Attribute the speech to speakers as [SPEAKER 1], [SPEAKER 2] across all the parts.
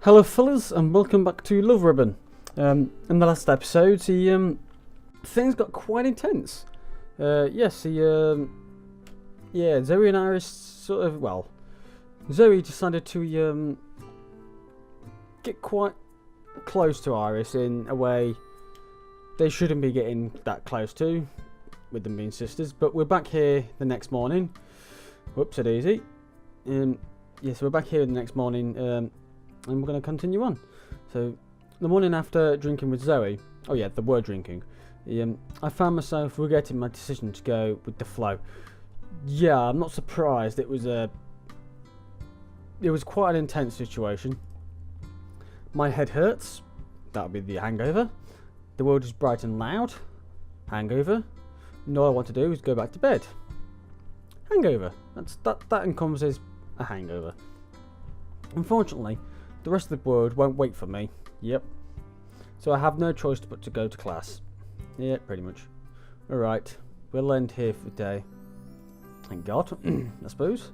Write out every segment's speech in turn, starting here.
[SPEAKER 1] Hello fellas and welcome back to Love Ribbon. In the last episode things got quite intense. Zoe and Iris Zoe decided to get quite close to Iris in a way they shouldn't be getting that close to, with them being sisters. But we're back here the next morning. Whoops, it easy. So we're back here the next morning. And we're going to continue on. So, the morning after drinking with Zoe, they were drinking, I found myself regretting my decision to go with the flow. Yeah, I'm not surprised. It was quite an intense situation. My head hurts. That would be the hangover. The world is bright and loud. Hangover. And all I want to do is go back to bed. Hangover. That encompasses a hangover. Unfortunately, the rest of the world won't wait for me. Yep. So I have no choice but to go to class. Yeah, pretty much. Alright, we'll end here for the day. Thank God, I suppose.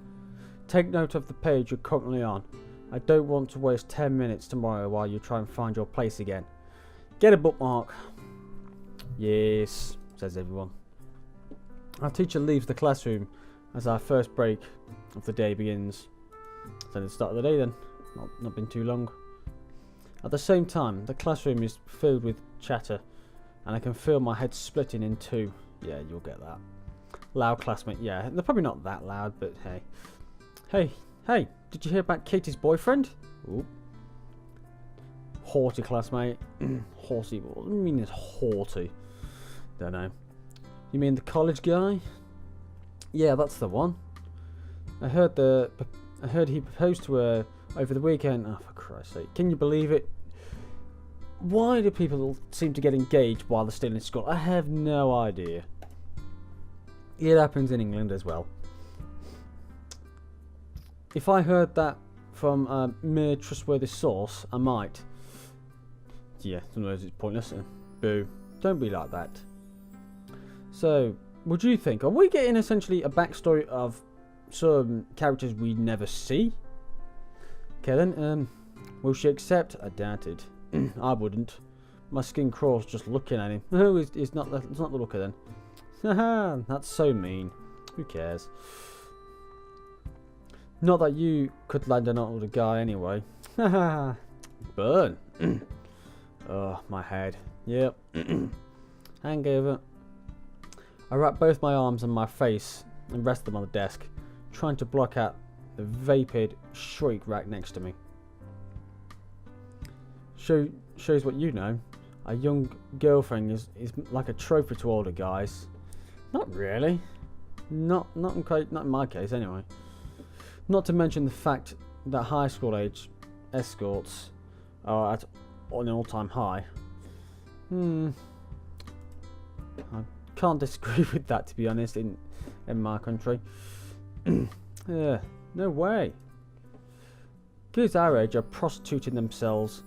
[SPEAKER 1] Take note of the page you're currently on. I don't want to waste 10 minutes tomorrow while you try and find your place again. Get a bookmark. Yes, says everyone. Our teacher leaves the classroom as our first break of the day begins. So the start of the day then. Not been too long. At the same time, the classroom is filled with chatter, and I can feel my head splitting in two. Yeah, you'll get that. Loud classmate. Yeah, they're probably not that loud, but hey. Hey, did you hear about Katie's boyfriend? Ooh. Haughty classmate. Horsey. What do you mean it's haughty? Don't know. You mean the college guy? Yeah, that's the one. I heard he proposed to her over the weekend. Oh, for Christ's sake. Can you believe it? Why do people seem to get engaged while they're still in school? I have no idea. It happens in England as well. If I heard that from a mere trustworthy source, I might. Yeah, sometimes it's pointless. Boo. Don't be like that. So, what do you think? Are we getting essentially a backstory of some characters we never see? Okay then, will she accept? I doubt it. I wouldn't. My skin crawls just looking at him. No, it's not the looker then. Haha, that's so mean. Who cares? Not that you could land an older guy anyway. Haha. Burn. Oh, my head. Yep. Hangover. I wrap both my arms on my face and rest them on the desk, trying to block out the vapid shriek right next to me. Shows what you know. A young girlfriend is like a trophy to older guys. Not really. Not in my case anyway. Not to mention the fact that high school age escorts are at an all-time high. I can't disagree with that, to be honest, in my country. Yeah, no way. Kids our age are prostituting themselves.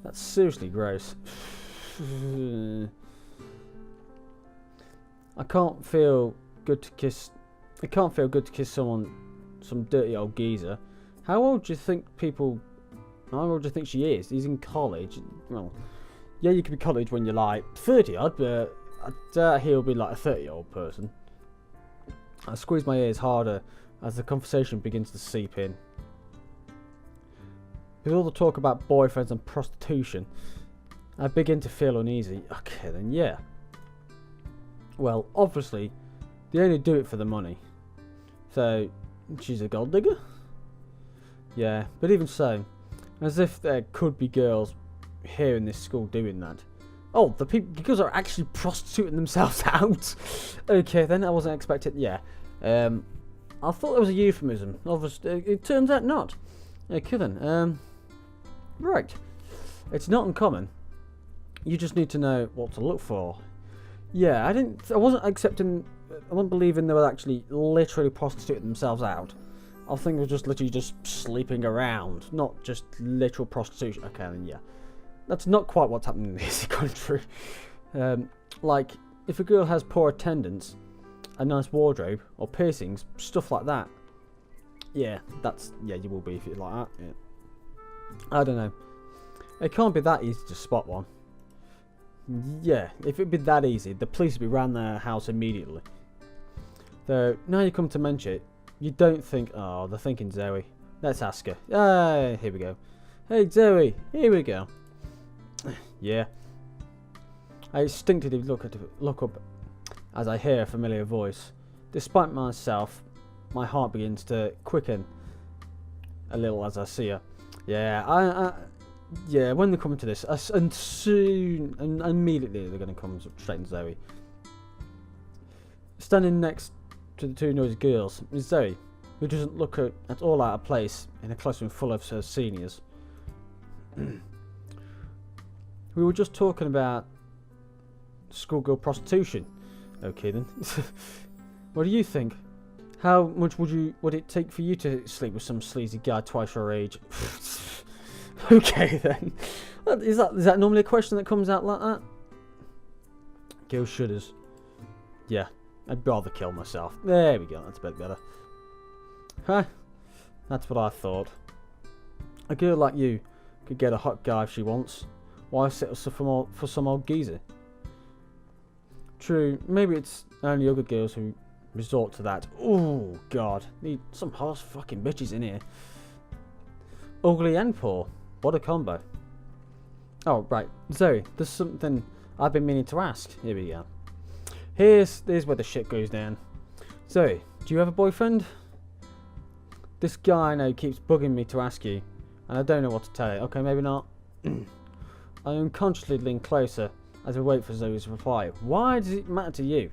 [SPEAKER 1] That's seriously gross. I can't feel good to kiss someone, some dirty old geezer. How old do you think she is? He's in college. Well, yeah, you could be college when you're like 30 odd, but I doubt he'll be like a 30-year-old person. I squeeze my ears harder as the conversation begins to seep in. With all the talk about boyfriends and prostitution, I begin to feel uneasy. Okay then, yeah. Well, obviously, they only do it for the money. So, she's a gold digger? Yeah, but even so, as if there could be girls here in this school doing that. Oh, the girls are actually prostituting themselves out. Okay then, I wasn't expecting. Yeah, I thought there was a euphemism. Obviously, it turns out not. Okay then. Right, it's not uncommon. You just need to know what to look for. Yeah, I wasn't believing they were actually literally prostituting themselves out. I think it was just literally just sleeping around, not just literal prostitution. Okay then, yeah. That's not quite what's happening in this country. Like, if a girl has poor attendance, a nice wardrobe, or piercings, stuff like that. Yeah, you will be if you're like that. Yeah. I don't know. It can't be that easy to spot one. Yeah, if it'd be that easy, the police would be round their house immediately. Though, now you come to mention it, you don't think, oh, they're thinking Zoey. Let's ask her. Ah, here we go. Hey, Zoey, here we go. Yeah. I instinctively look up as I hear a familiar voice. Despite myself, my heart begins to quicken a little as I see her. Yeah, yeah, when they come to this, and soon, and immediately they're going to come straight to Zoey. Standing next to the two noisy girls is Zoey, who doesn't look at all out of place in a classroom full of her seniors. We were just talking about schoolgirl prostitution. Okay then. What do you think? How much would it take for you to sleep with some sleazy guy twice your age? Okay then. Is that normally a question that comes out like that? Gil shudders. Yeah, I'd rather kill myself. There we go, that's a bit better. Huh? That's what I thought. A girl like you could get a hot guy if she wants. Why settle for some old geezer? True, maybe it's only other girls who resort to that. Oh god, need some horse fucking bitches in here. Ugly and poor. What a combo. Oh right, Zoey, there's something I've been meaning to ask. Here we go. Here's where the shit goes down. Zoey, do you have a boyfriend? This guy I know keeps bugging me to ask you, and I don't know what to tell you. Okay, maybe not. I unconsciously lean closer as I wait for Zoe's reply. Why does it matter to you?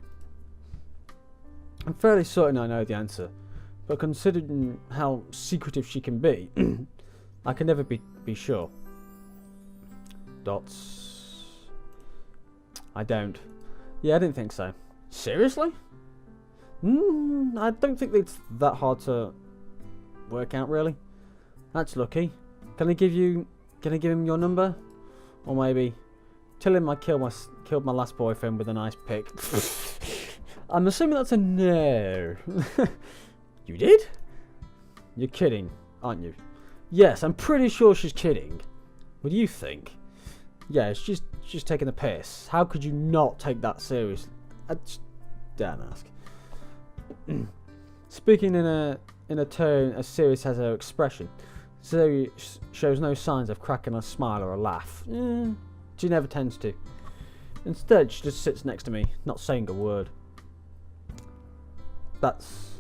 [SPEAKER 1] I'm fairly certain I know the answer, but considering how secretive she can be, I can never be sure. Dots. I don't. Yeah, I didn't think so. Seriously? I don't think it's that hard to work out, really. That's lucky. Can I give him your number? Or maybe tell him I killed my last boyfriend with a nice pic. I'm assuming that's a no. You did? You're kidding, aren't you? Yes, I'm pretty sure she's kidding. What do you think? Yeah, she's taking the piss. How could you not take that seriously? I just don't ask. Speaking in a tone as serious as her expression, Zoe shows no signs of cracking a smile or a laugh. She never tends to. Instead, she just sits next to me, not saying a word. That's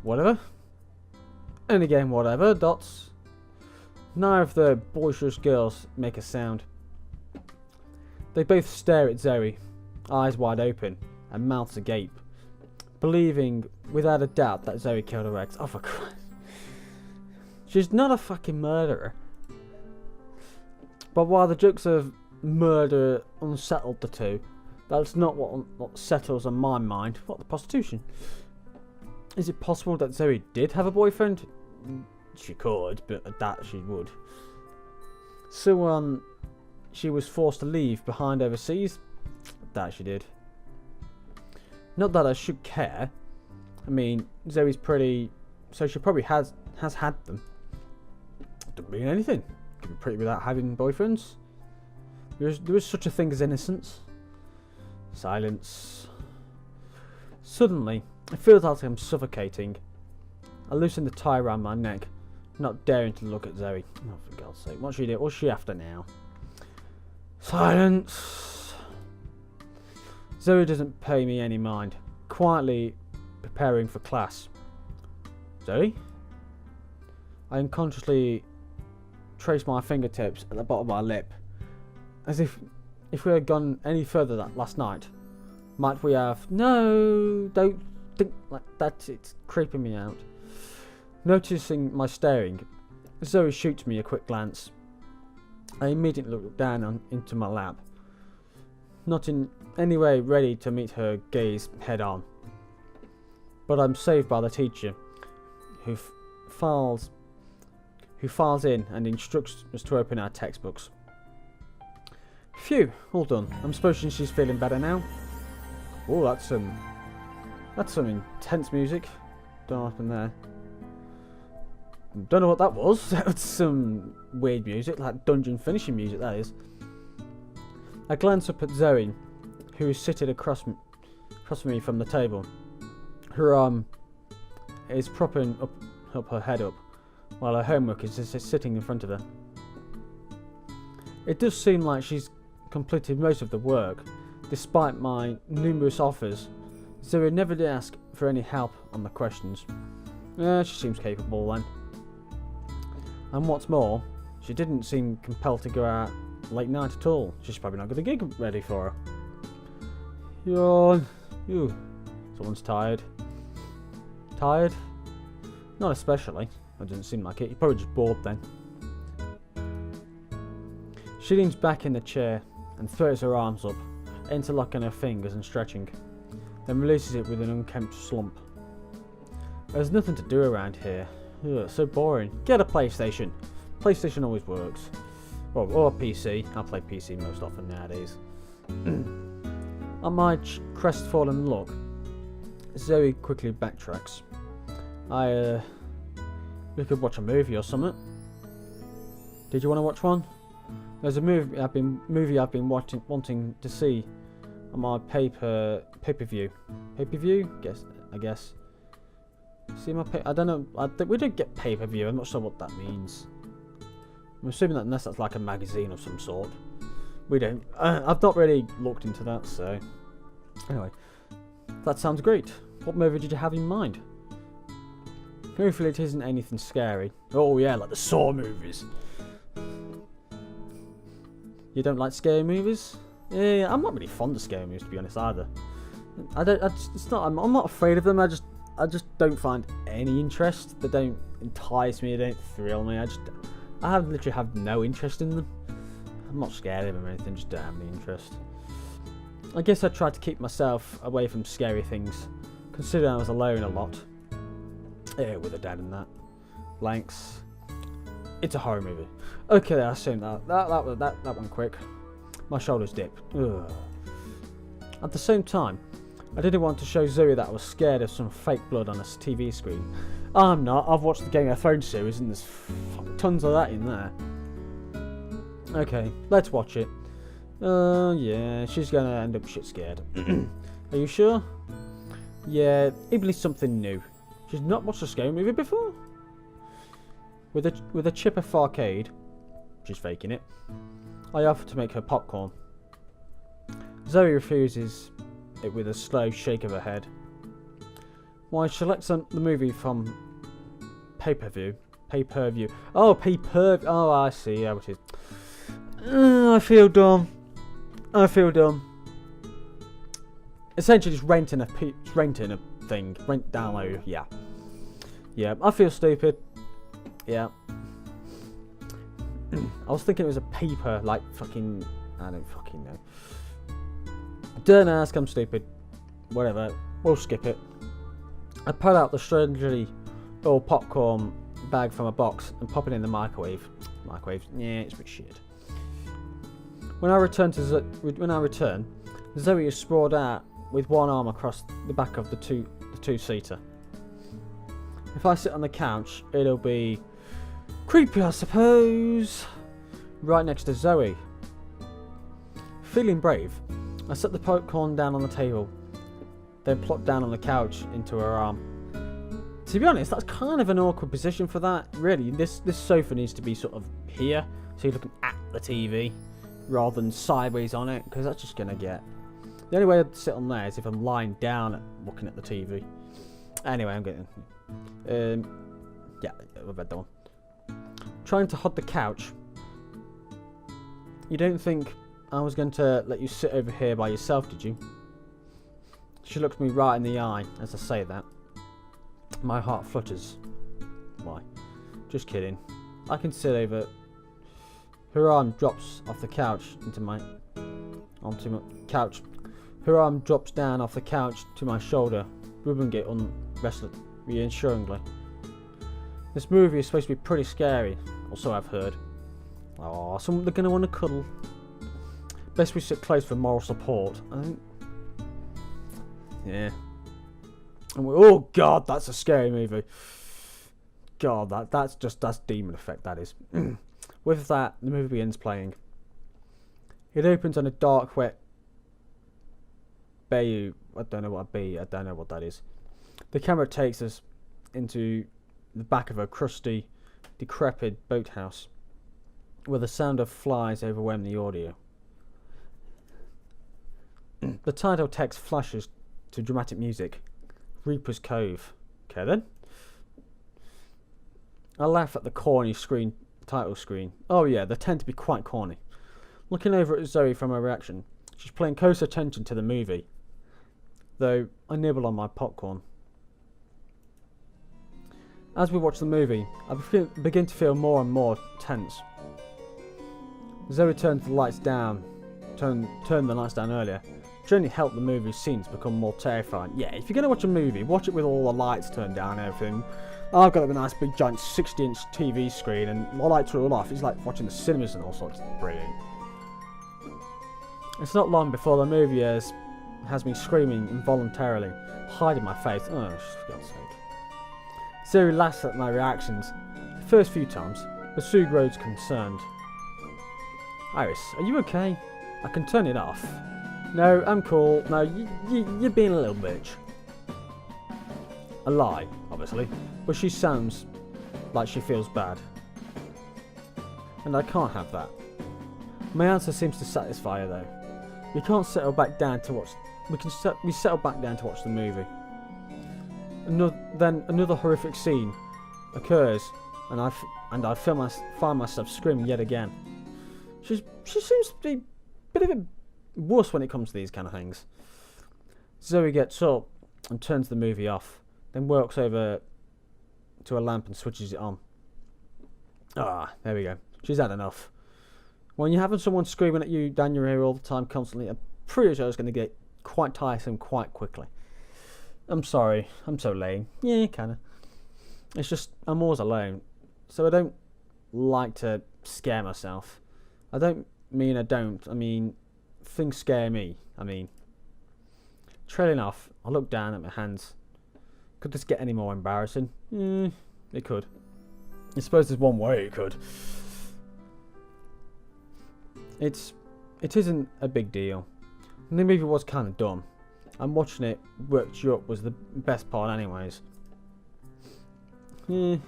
[SPEAKER 1] whatever. And again, whatever. Dots. Neither of the boisterous girls make a sound. They both stare at Zoe, eyes wide open and mouths agape, believing without a doubt that Zoe killed her ex. Oh, for Christ. She's not a fucking murderer. But while the jokes of murder unsettled the two, that's not what settles on my mind. What, the prostitution? Is it possible that Zoe did have a boyfriend? She could, but that she would. Someone she was forced to leave behind overseas? That she did. Not that I should care. I mean, Zoe's pretty, so she probably has had them. Doesn't mean anything. Could be pretty without having boyfriends. There is such a thing as innocence. Silence. Suddenly, it feels like I'm suffocating. I loosen the tie around my neck, not daring to look at Zoe. Oh, for God's sake, what's she doing? What's she after now? Silence. Zoe doesn't pay me any mind, quietly preparing for class. Zoe? I unconsciously trace my fingertips at the bottom of my lip, as if we had gone any further that last night, might we have... No, don't think like that, it's creeping me out. Noticing my staring, Zoe shoots me a quick glance. I immediately look down into my lap, not in any way ready to meet her gaze head on. But I'm saved by the teacher, who files in and instructs us to open our textbooks. Phew, all done. I'm supposing she's feeling better now. Oh, that's some intense music. Don't know what happened there. Don't know what that was. That was some weird music, like dungeon finishing music, that is. I glance up at Zoe, who is sitting across from me from the table. Her arm is propping up her head up, while her homework is just sitting in front of her. It does seem like she's completed most of the work, despite my numerous offers. Zoe never did ask for any help on the questions. She seems capable then. And what's more, she didn't seem compelled to go out late night at all. She's probably not got a gig ready for her. Yawn. Ew. Someone's tired. Tired? Not especially. It doesn't seem like it. You're probably just bored then. She leans back in the chair and throws her arms up, interlocking her fingers and stretching, then releases it with an unkempt slump. There's nothing to do around here. Ugh, so boring. Get a PlayStation. PlayStation always works. Or a PC. I play PC most often nowadays. On my crestfallen look, Zoe quickly backtracks. We could watch a movie or something. Did you want to watch one? There's a movie I've been wanting to see on my pay-per-view. Pay-per-view? I guess. See my I don't know. We don't get pay-per-view. I'm not sure what that means. I'm assuming that unless that's like a magazine of some sort. We don't. I've not really looked into that, so anyway, that sounds great. What movie did you have in mind? Hopefully it isn't anything scary. Oh yeah, like the Saw movies. You don't like scary movies? Yeah, I'm not really fond of scary movies, to be honest, either. I'm not afraid of them. I just don't find any interest. They don't entice me. They don't thrill me. I literally have no interest in them. I'm not scared of them or anything. Just don't have any interest. I guess I tried to keep myself away from scary things, considering I was alone a lot. Yeah, with a dad and that. Blanks. It's a horror movie. Okay, I assume that one quick. My shoulders dip. Ugh. At the same time, I didn't want to show Zoe that I was scared of some fake blood on a TV screen. I'm not. I've watched the Game of Thrones series and there's tons of that in there. Okay, let's watch it. Yeah, she's gonna end up shit scared. Are you sure? Yeah, even something new. She's not watched a scary movie before? With a chip of arcade, she's faking it, I offer to make her popcorn. Zoe refuses it with a slow shake of her head. Why, she selects the movie from pay-per-view. Oh, pay-per-view. Oh, I see how it is. I feel dumb. Essentially, just renting a thing. Rent download. Yeah. Yeah, I feel stupid. Yeah. I was thinking it was a paper, like fucking... I don't fucking know. Don't ask, I'm stupid. Whatever, we'll skip it. I pull out the strangely old popcorn bag from a box and pop it in the microwave. Microwave, yeah, it's a bit shit. When I return, Zoe is sprawled out with one arm across the back of the two-seater. If I sit on the couch, it'll be creepy, I suppose. Right next to Zoe. Feeling brave, I set the popcorn down on the table, then plop down on the couch into her arm. To be honest, that's kind of an awkward position for that. Really, this sofa needs to be sort of here, so you're looking at the TV, rather than sideways on it, because that's just gonna get... The only way I'd sit on there is if I'm lying down looking at the TV. Anyway, I'm getting... yeah, I've read that one. Trying to hod the couch. You don't think I was going to let you sit over here by yourself, did you? She looks me right in the eye as I say that. My heart flutters. Why? Just kidding. I can sit over... Her arm drops off the couch onto my couch. Her arm drops down off the couch to my shoulder, rubbing it reassuringly. This movie is supposed to be pretty scary, or so I've heard. Oh, they're going to want to cuddle. Best we sit close for moral support, I think. Yeah. Oh god, that's a scary movie. God, that's demon effect, that is. With that, the movie begins playing. It opens on a dark, wet bayou. I don't know what that is. The camera takes us into the back of a crusty, decrepit boathouse, where the sound of flies overwhelm the audio. The title text flashes to dramatic music. Reaper's Cove. Okay then. I laugh at the corny title screen. Oh yeah, they tend to be quite corny. Looking over at Zoe from her reaction, she's paying close attention to the movie, though I nibble on my popcorn. As we watch the movie, I begin to feel more and more tense. Zoe turned the lights down earlier, which only helped the movie scenes become more terrifying. Yeah, if you're going to watch a movie, watch it with all the lights turned down and everything. I've got a nice big giant 60-inch TV screen and the lights are all off. It's like watching the cinemas and all sorts. Brilliant. It's not long before the movie has me screaming involuntarily, hiding my face. Oh, for God's sake. Zoe laughs at my reactions the first few times, but Sue grows concerned. Iris, are you okay? I can turn it off. No, I'm cool. No, you're being a little bitch. A lie, obviously, but she sounds like she feels bad. And I can't have that. My answer seems to satisfy her though. We can't settle back down to watch. We settle back down to watch the movie. Then another horrific scene occurs, and I find myself screaming yet again. She seems to be a bit of a wuss when it comes to these kind of things. Zoe gets up and turns the movie off, then walks over to a lamp and switches it on. There we go. She's had enough. When you're having someone screaming at you down your ear all the time constantly, I'm pretty sure it's going to get quite tiresome quite quickly. I'm sorry, I'm so lame. Yeah, kinda. It's just, I'm always alone, so I don't like to scare myself. I mean, things scare me. Trailing off, I look down at my hands. Could this get any more embarrassing? It could. I suppose there's one way it could. It isn't a big deal. And the movie was kind of dumb. And watching it worked you up was the best part anyways. She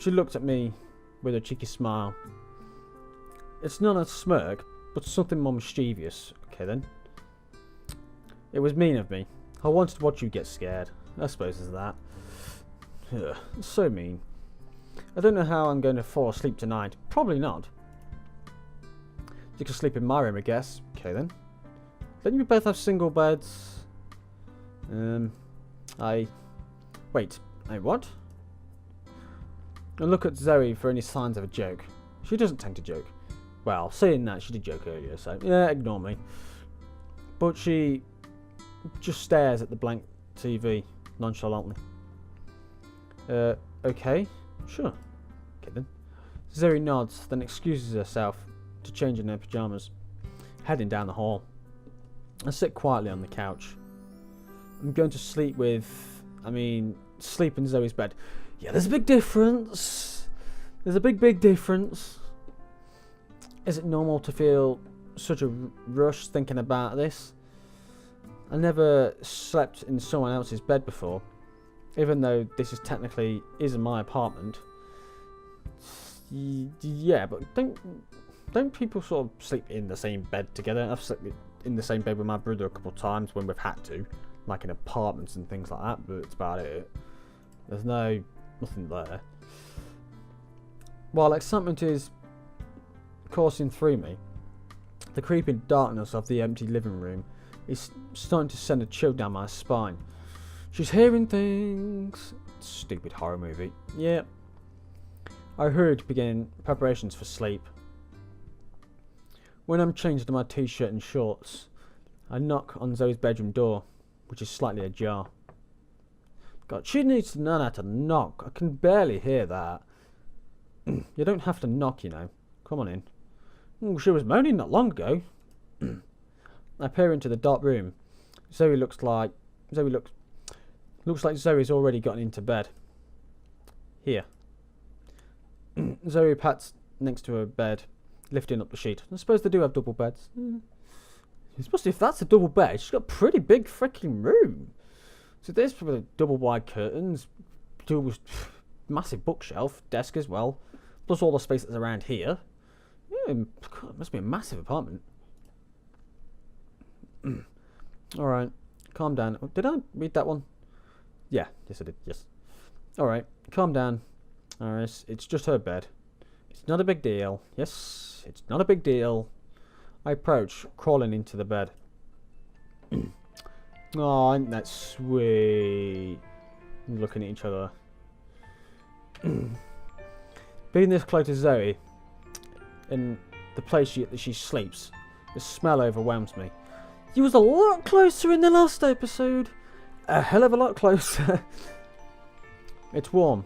[SPEAKER 1] looked at me with a cheeky smile. It's not a smirk, but something more mischievous. Okay then. It was mean of me. I wanted to watch you get scared. I suppose it's that. Ugh, so mean. I don't know how I'm going to fall asleep tonight. Probably not. You can sleep in my room, I guess. Okay then. Don't you both have single beds? Wait, what? And look at Zoe for any signs of a joke. She doesn't tend to joke. Well, saying that, she did joke earlier, so yeah, ignore me. But she just stares at the blank TV nonchalantly. Okay, sure. Okay then. Zoe nods, then excuses herself to change in her pyjamas, heading down the hall. I sit quietly on the couch. I'm going to sleep sleep in Zoe's bed. Yeah, there's a big difference. There's a big difference. Is it normal to feel such a rush thinking about this? I never slept in someone else's bed before, even though this is technically isn't my apartment. Yeah, but don't people sort of sleep in the same bed together? I've slept in the same bed with my brother a couple of times when we've had to, like in apartments and things like that, but it's about it. There's nothing there. While excitement is coursing through me, the creeping darkness of the empty living room is starting to send a chill down my spine. She's hearing things. Stupid horror movie. Yeah. I hurried to begin preparations for sleep. When I'm changed to my t-shirt and shorts, I knock on Zoe's bedroom door, which is slightly ajar. God, she needs to know how to knock. I can barely hear that. You don't have to knock, you know. Come on in. She was moaning not long ago. I peer into the dark room. Looks like Zoe's already gotten into bed. Here. Zoe pats next to her bed, lifting up the sheet. I suppose they do have double beds. Especially if that's a double bed, she's got a pretty big freaking room. So there's probably double wide curtains, double massive bookshelf, desk as well, plus all the space that's around here. Yeah, God, it must be a massive apartment. Alright, calm down. Oh, did I read that one? Yeah, yes I did, yes. Alright, calm down. Iris, it's just her bed. It's not a big deal. Yes, it's not a big deal. I approach, crawling into the bed. Oh, ain't that sweet? Looking at each other. Being this close to Zoe, in the place that she sleeps, the smell overwhelms me. You was a lot closer in the last episode. A hell of a lot closer. It's warm.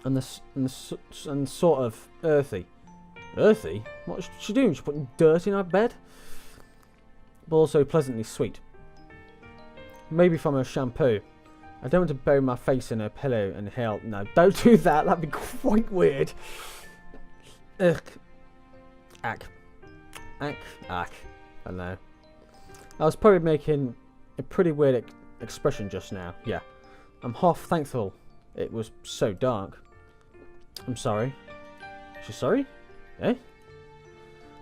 [SPEAKER 1] And sort of earthy. Earthy? What's she doing? She's putting dirt in her bed? But also pleasantly sweet. Maybe from her shampoo. I don't want to bury my face in her pillow and inhale. No, don't do that. That'd be quite weird. Ugh. Ack. Ack. Ack. I don't know. I was probably making a pretty weird expression just now. Yeah. I'm half thankful it was so dark. I'm sorry. She's sorry? Eh?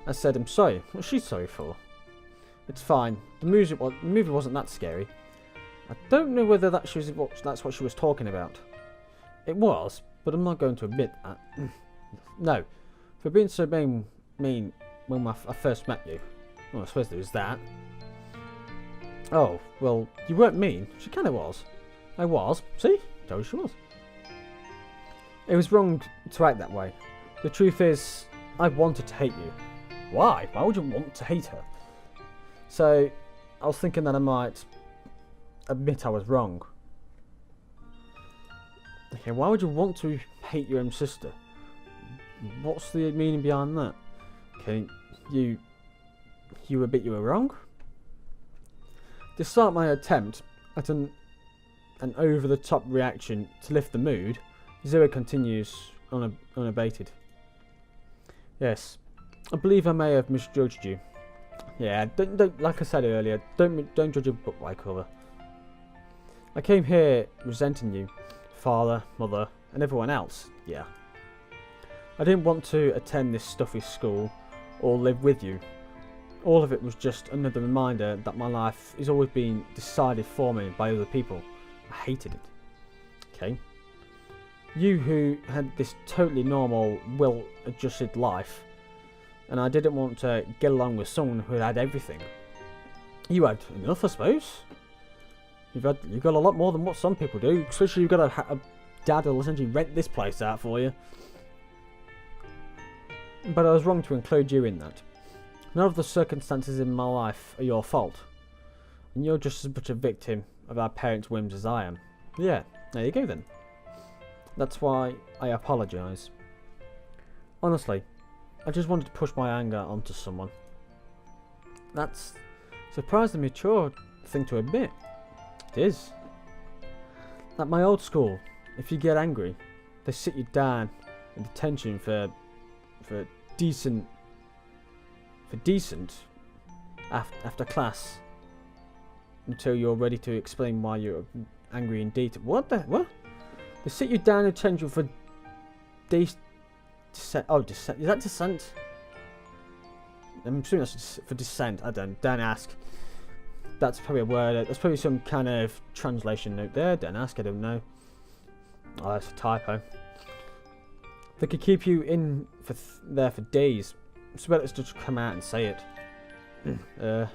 [SPEAKER 1] I said I'm sorry. What's she sorry for? It's fine. The movie wasn't that scary. I don't know whether that's what she was talking about. It was, but I'm not going to admit that. No. For being so mean when I first met you. Well, I suppose there was that. Oh, well, you weren't mean. She kind of was. I was. See? Told you she was. It was wrong to act that way. The truth is, I wanted to hate you. Why? Why would you want to hate her? So, I was thinking that I might admit I was wrong. Okay, why would you want to hate your own sister? What's the meaning behind that? Okay, you admit you were wrong? Despite my attempt at an over-the-top reaction to lift the mood, Zoe continues unabated. Yes, I believe I may have misjudged you. Yeah, don't like I said earlier, don't judge a book by cover. I came here resenting you, father, mother, and everyone else. Yeah. I didn't want to attend this stuffy school or live with you. All of it was just another reminder that my life is always being decided for me by other people. I hated it. Okay. You who had this totally normal, well-adjusted life, and I didn't want to get along with someone who had everything. You had enough, I suppose. You've got a lot more than what some people do. Especially you've got a dad who'll essentially rent this place out for you. But I was wrong to include you in that. None of the circumstances in my life are your fault. And you're just as much a victim of our parents' whims as I am. Yeah, there you go then. That's why I apologise. Honestly, I just wanted to push my anger onto someone. That's a surprisingly mature thing to admit. It is. At my old school, if you get angry, they sit you down in detention for decent after class until you're ready to explain why you're angry in detail. What? They sit you down in detention for dissent. Oh, dissent. Is that dissent? I'm assuming that's for dissent. I don't ask. That's probably a word. There's probably some kind of translation note there. Don't ask. I don't know. Oh, that's a typo. They could keep you in there for days. So let's just come out and say it.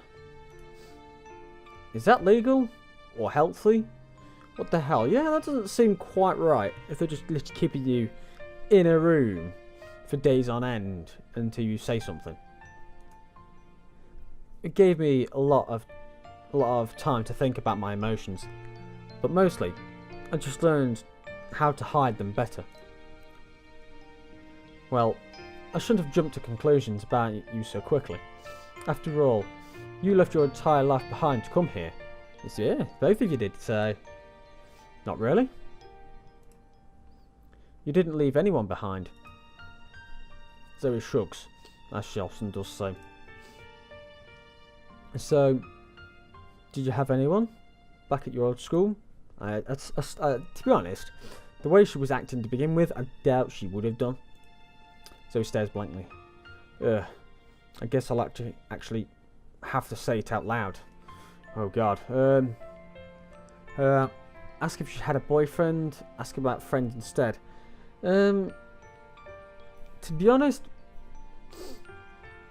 [SPEAKER 1] Is that legal? Or healthy? What the hell? Yeah, that doesn't seem quite right. If they're just literally keeping you in a room for days on end until you say something. It gave me a lot of time to think about my emotions. But mostly, I just learned how to hide them better. Well, I shouldn't have jumped to conclusions about you so quickly. After all, you left your entire life behind to come here. Yeah, both of you did, so... Not really? You didn't leave anyone behind. Zoe shrugs, as she often does so. So, did you have anyone back at your old school? To be honest, the way she was acting to begin with, I doubt she would have done. Zoe stares blankly. I guess I'll actually have to say it out loud. Oh God. Ask if she had a boyfriend. Ask about friends instead. To be honest,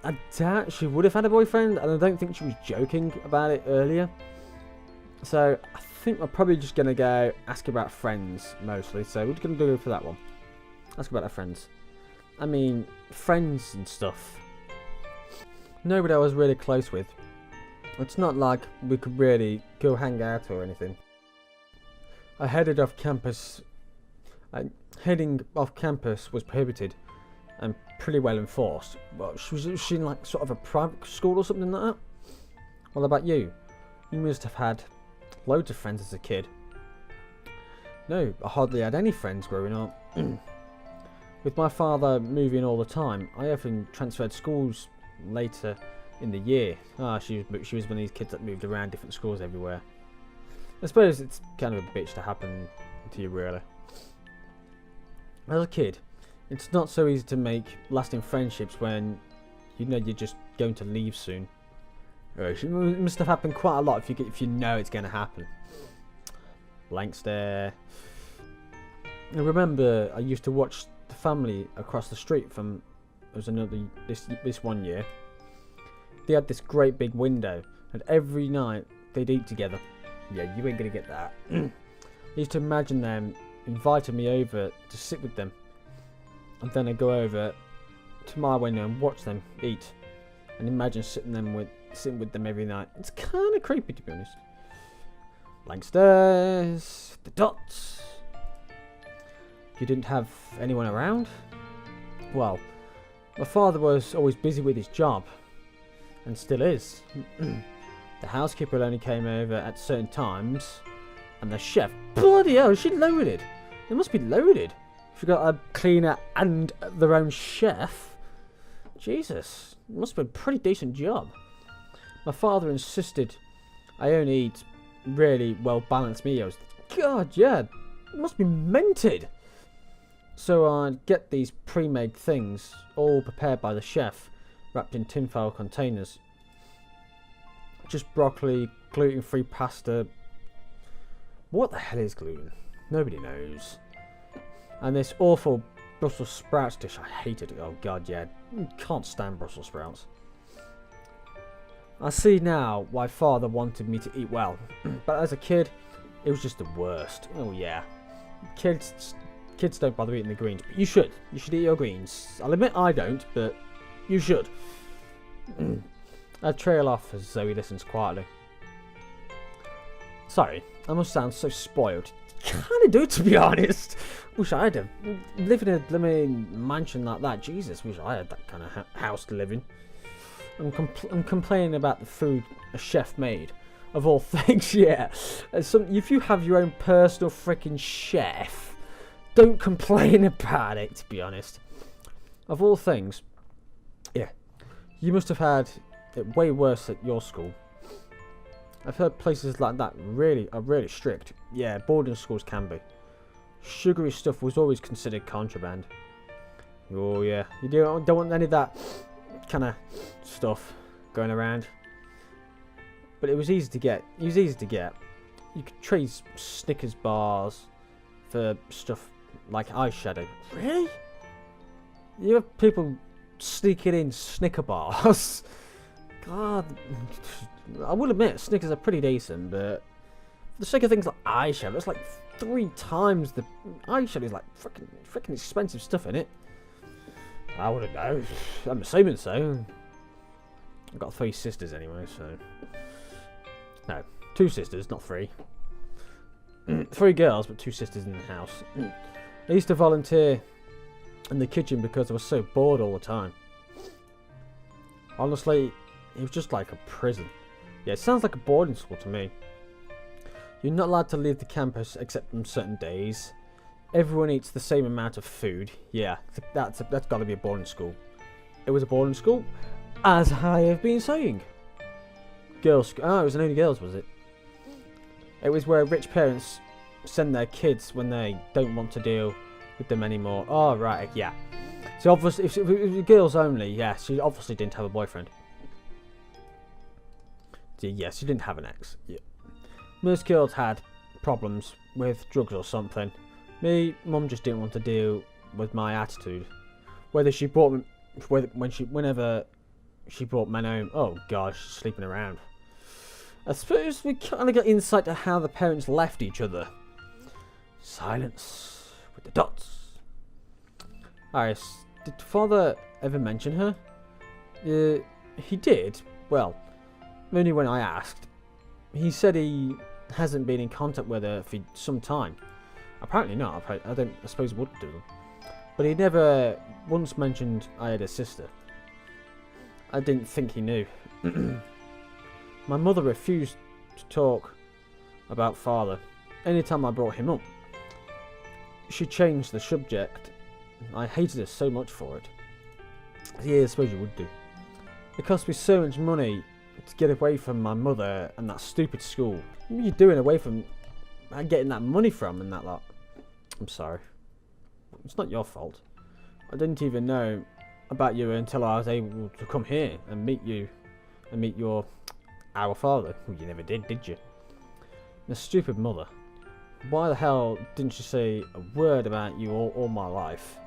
[SPEAKER 1] I doubt she would have had a boyfriend, and I don't think she was joking about it earlier. So I think we're probably just gonna go ask about friends mostly. So we're gonna go for that one. Ask about her friends. I mean, friends and stuff. Nobody I was really close with. It's not like we could really go hang out or anything. I headed off campus. Heading off campus was prohibited and pretty well enforced. Well, was she in like sort of a private school or something like that? What about you? You must have had loads of friends as a kid. No, I hardly had any friends growing up. With my father moving all the time, I often transferred schools later in the year. She was one of these kids that moved around different schools everywhere. I suppose it's kind of a bitch to happen to you, really. As a kid, it's not so easy to make lasting friendships when you know you're just going to leave soon. It must have happened quite a lot if you know it's going to happen. Blank stare. I remember I used to watch the family across the street from this one year. They had this great big window, and every night they'd eat together. Yeah, you ain't gonna get that. I used to imagine them inviting me over to sit with them, and then I'd go over to my window and watch them eat, and imagine sitting with them every night. It's kind of creepy, to be honest. Blank stares, the dots. You didn't have anyone around? Well, my father was always busy with his job, and still is. The housekeeper only came over at certain times, and the chef, bloody hell, she loaded. They must be loaded. She got a cleaner and their own chef. Jesus, it must have been a pretty decent job. My father insisted I only eat really well balanced meals. God, yeah, it must be mented. So I'd get these pre-made things, all prepared by the chef, wrapped in tinfoil containers. Just broccoli, gluten-free pasta. What the hell is gluten? Nobody knows. And this awful Brussels sprouts dish. I hated it. Oh God, yeah. Can't stand Brussels sprouts. I see now why father wanted me to eat well. But as a kid, it was just the worst. Oh yeah. Kids don't bother eating the greens. But you should. You should eat your greens. I'll admit I don't, but you should. I trail off as Zoe listens quietly. Sorry, I must sound so spoiled. Kind of do, to be honest. Wish I had live in a blooming mansion like that. Jesus, wish I had that kind of house to live in. I'm complaining about the food a chef made. Of all things, yeah. If you have your own personal freaking chef, don't complain about it, to be honest. Of all things, yeah. You must have had it way worse at your school. I've heard places like that are really strict. Yeah, boarding schools can be. Sugary stuff was always considered contraband. Oh yeah, you don't want any of that kind of stuff going around. But it was easy to get. You could trade Snickers bars for stuff like eyeshadow. Really? You have people sneaking in Snicker bars. God, I will admit Snickers are pretty decent, but for the sake of things like eyeshadow, it's like 3 times the eyeshadow is like freaking expensive stuff in it. I wouldn't know. I'm assuming so. I've got 3 sisters anyway, so no, 2 sisters, not 3. 3 girls, but 2 sisters in the house. I used to volunteer in the kitchen because I was so bored all the time. Honestly, it was just like a prison. Yeah, it sounds like a boarding school to me. You're not allowed to leave the campus except on certain days. everyone eats the same amount of food. Yeah, that's got to be a boarding school. It was a boarding school, as I have been saying. Girls. Oh, it was only girls, was it? It was where rich parents send their kids when they don't want to deal with them anymore. Oh, right, yeah. So obviously, if it was girls only, yeah, she obviously didn't have a boyfriend. Yeah, she didn't have an ex. Yeah. Most girls had problems with drugs or something. Me, Mum just didn't want to deal with my attitude. Whenever she brought men home, oh gosh, she's sleeping around. I suppose we kind of got insight to how the parents left each other. Silence with the dots. Iris, did Father ever mention her? He did. Well, only when I asked. He said he hasn't been in contact with her for some time. Apparently not. I suppose he wouldn't do them. But he never once mentioned I had a sister. I didn't think he knew. My mother refused to talk about Father. Anytime I brought him up, she changed the subject. I hated her so much for it. Yeah, I suppose you would do. It cost me so much money to get away from my mother and that stupid school. What are you doing away from getting that money from and that lot? I'm sorry. It's not your fault. I didn't even know about you until I was able to come here and meet you and meet our father. Well, you never did you? The stupid mother. Why the hell didn't she say a word about you all my life?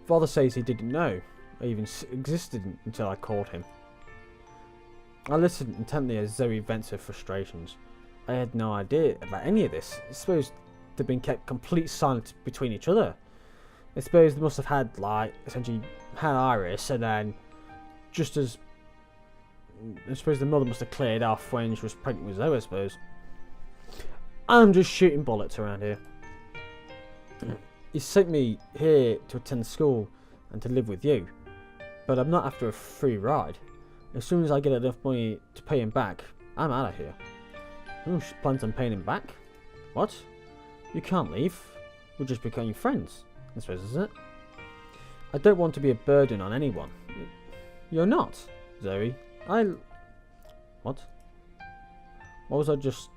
[SPEAKER 1] Father says he didn't know I even existed until I called him. I listened intently as Zoe vents her frustrations. I had no idea about any of this. I suppose they've been kept complete silent between each other. I suppose they must have had, essentially had Iris, and then just as... I suppose the mother must have cleared off when she was pregnant with Zoe, I suppose. I'm just shooting bullets around here. He sent me here to attend school and to live with you. But I'm not after a free ride. As soon as I get enough money to pay him back, I'm out of here. Oh, she plans on paying him back? What? You can't leave. We're just becoming friends, I suppose, isn't it? I don't want to be a burden on anyone. You're not, Zoe. What? What was I just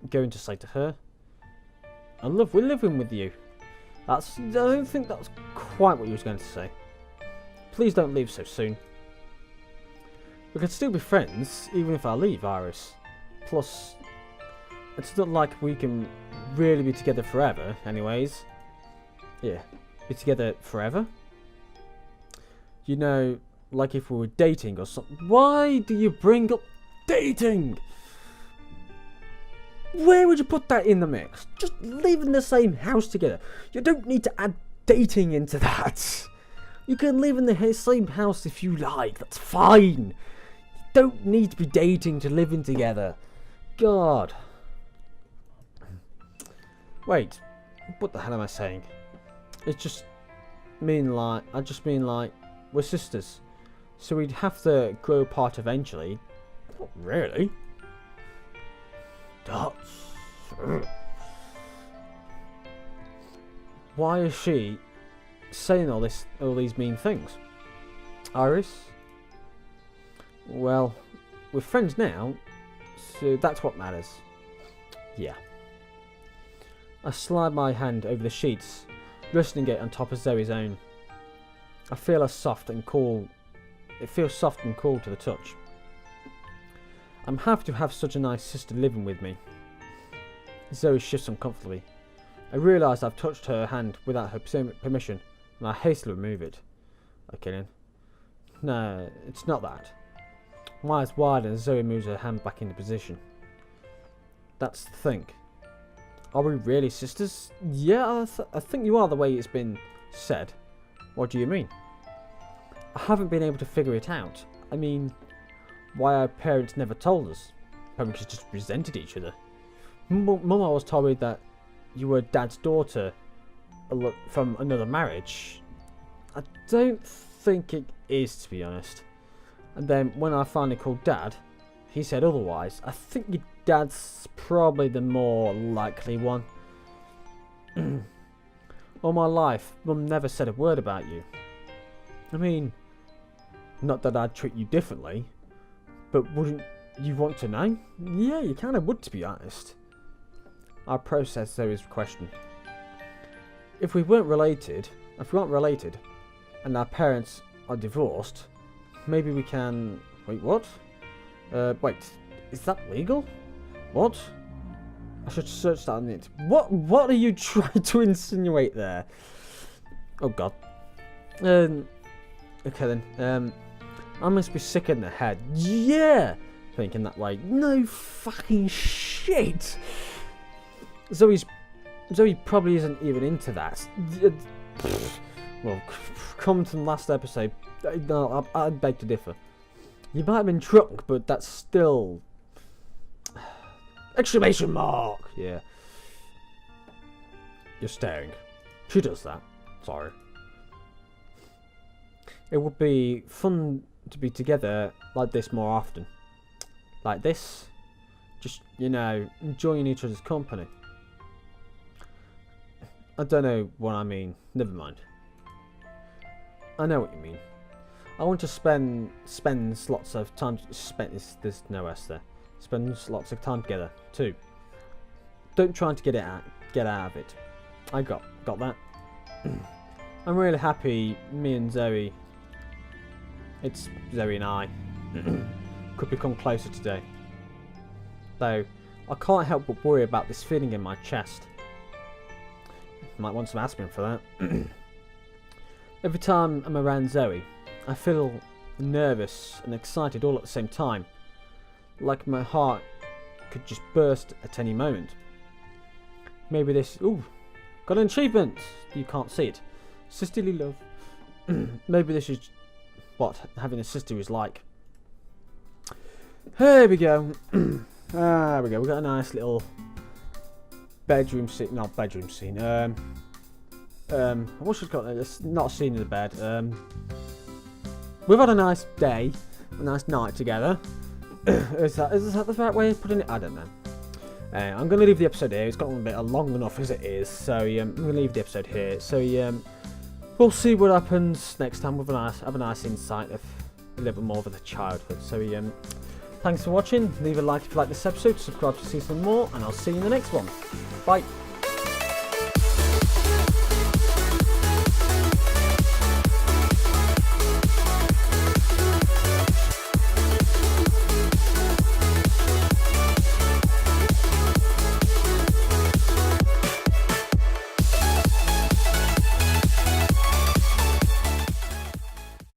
[SPEAKER 1] going to say to her? We're living with you. I don't think that's quite what you was going to say. Please don't leave so soon. We can still be friends, even if I leave, Iris. Plus, it's not like we can really be together forever, anyways. Yeah, be together forever? You know, like if we were dating or something. Why do you bring up dating? Where would you put that in the mix? Just live in the same house together. You don't need to add dating into that. You can live in the same house if you like. That's fine. You don't need to be dating to living together. God. Wait. What the hell am I saying? It's just I just mean like we're sisters. So we'd have to grow apart eventually. Not really. Dots. Why is she saying all these mean things? Iris? Well, we're friends now, so that's what matters. Yeah. I slide my hand over the sheets, resting it on top of Zoe's own. I feel her soft and cool. It feels soft and cool to the touch. I'm happy to have such a nice sister living with me. Zoe shifts uncomfortably. I realise I've touched her hand without her permission, and I hastily remove it. Okay then. No, it's not that. My eyes widen as Zoe moves her hand back into position. That's the thing. Are we really sisters? Yeah, I think you are the way it's been said. What do you mean? I haven't been able to figure it out. I mean, why our parents never told us. Probably because just resented each other. Mum always told me that you were Dad's daughter from another marriage. I don't think it is, to be honest. And then when I finally called Dad, he said otherwise. I think your dad's probably the more likely one. All my life, Mum never said a word about you. I mean, not that I'd treat you differently, but wouldn't you want to know? Yeah, you kind of would, to be honest. I processed Zoe's question. If we weren't related, and our parents are divorced, maybe we can... Wait, what? Wait, is that legal? What? I should search that on it. What are you trying to insinuate there? Oh god. Okay then. I must be sick in the head. Yeah! Thinking that way. No fucking shit! Zoe probably isn't even into that. Well, come to the last episode. No, I'd beg to differ. You might have been drunk, but that's still... Exclamation mark! Yeah. You're staring. She does that. Sorry. It would be fun to be together like this more often. Like this. Just, you know, enjoying each other's company. I don't know what I mean. Never mind. I know what you mean. I want to spend lots of time. There's no S there. Spend lots of time together too. Don't try to get out of it. I got that. I'm really happy me and Zoe. It's Zoe and I could become closer today. Though I can't help but worry about this feeling in my chest. Might want some aspirin for that. Every time I'm around Zoe, I feel nervous and excited all at the same time. Like my heart could just burst at any moment. Maybe this... Ooh, got an achievement! You can't see it. Sisterly love. Maybe this is what having a sister is like. Here we go. There we go. We've got a nice little bedroom scene. Not bedroom scene. What should I call it? It's not a scene in the bed. We've had a nice day, a nice night together. Is that the right way of putting it? I don't know. I'm going to leave the episode here. It's gotten a bit long enough as it is, so I'm going to leave the episode here. So we'll see what happens next time. We'll have a nice insight of a little bit more of the childhood. So thanks for watching. Leave a like if you like this episode. Subscribe to see some more, and I'll see you in the next one. Bye.